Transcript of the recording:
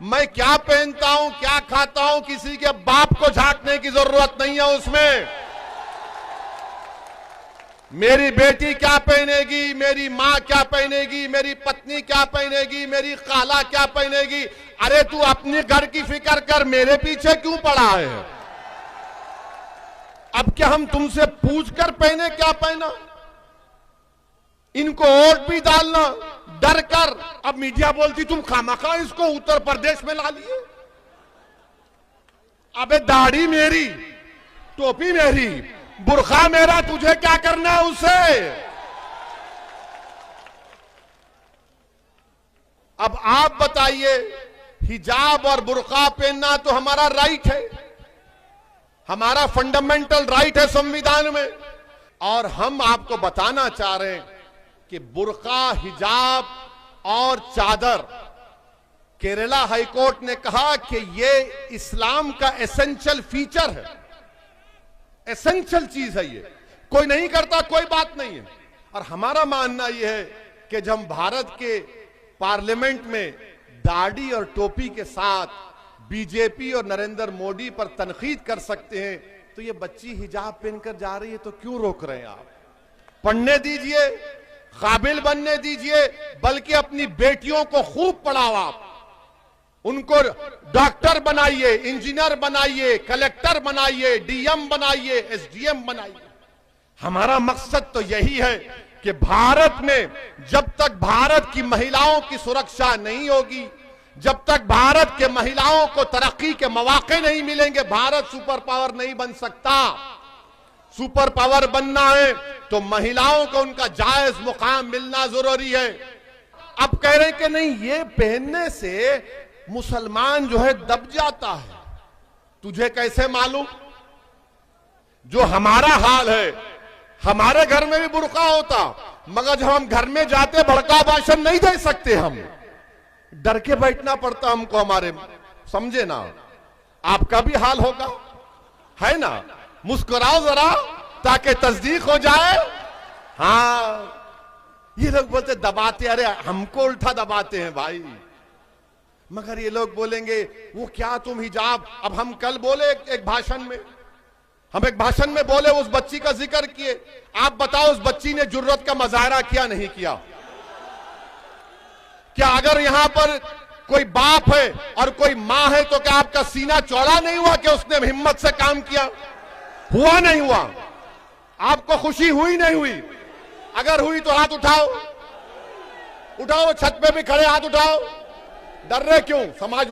मैं क्या पहनता हूं, क्या खाता हूं, किसी के बाप को झांकने की जरूरत नहीं है उसमें। मेरी बेटी क्या पहनेगी, मेरी मां क्या पहनेगी, मेरी पत्नी क्या पहनेगी, मेरी खाला क्या पहनेगी। अरे तू अपने घर की फिक्र कर, मेरे पीछे क्यों पड़ा है? अब क्या हम तुमसे पूछ कर पहने क्या पहना? इनको वोट भी डालना डर कर। अब मीडिया बोलती तुम खामखा इसको उत्तर प्रदेश में ला लिए। अबे दाढ़ी मेरी, टोपी मेरी, बुर्खा मेरा, तुझे क्या करना है उससे? अब आप बताइए, हिजाब और बुर्का पहनना तो हमारा राइट है, हमारा फंडामेंटल राइट है संविधान में। और हम आपको बताना चाह रहे हैं कि बुर्का, हिजाब और चादर, केरला हाईकोर्ट ने कहा कि यह इस्लाम का एसेंशियल फीचर है, एसेंशियल चीज है। ये कोई नहीं करता कोई बात नहीं है। और हमारा मानना यह है कि जब हम भारत के पार्लियामेंट में दाढ़ी और टोपी के साथ बीजेपी और नरेंद्र मोदी पर तनकीद कर सकते हैं, तो ये बच्ची हिजाब पहनकर जा रही है तो क्यों रोक रहे हैं आप? पढ़ने दीजिए, काबिल बनने दीजिए, बल्कि अपनी बेटियों को खूब पढ़ाओ आप, उनको डॉक्टर बनाइए, इंजीनियर बनाइए, कलेक्टर बनाइए, डीएम बनाइए, एसडीएम बनाइए। हमारा मकसद तो यही है कि भारत में जब तक भारत की महिलाओं की सुरक्षा नहीं होगी, जब तक भारत के महिलाओं को तरक्की के मौके नहीं मिलेंगे, भारत सुपर पावर नहीं बन सकता। सुपर पावर बनना है तो महिलाओं को उनका जायज मुकाम मिलना जरूरी है। अब कह रहे हैं कि नहीं, ये पहनने से मुसलमान जो है दब जाता है। तुझे कैसे मालूम? जो हमारा हाल है, हमारे घर में भी बुर्का होता, मगर जब हम घर में जाते भड़का भाषण नहीं दे सकते, हम डर के बैठना पड़ता हमको। हमारे समझे ना, आपका भी हाल होगा, है ना? मुस्कुराओ जरा ताकि तस्दीक हो जाए। हाँ, ये लोग बोलते दबाते, अरे हमको उल्टा दबाते हैं भाई। मगर ये लोग बोलेंगे वो क्या तुम हिजाब। अब हम कल बोले एक भाषण में, हम एक भाषण में बोले, उस बच्ची का जिक्र किए। आप बताओ उस बच्ची ने जुर्रत का मुजाहरा किया नहीं किया? क्या अगर यहां पर कोई बाप है और कोई मां है तो क्या आपका सीना चौड़ा नहीं हुआ कि उसने हिम्मत से काम किया? हुआ नहीं हुआ? आपको खुशी हुई नहीं हुई? अगर हुई तो हाथ उठाओ, उठाओ, छत पे भी खड़े हाथ उठाओ। डर रहे क्यों? समाज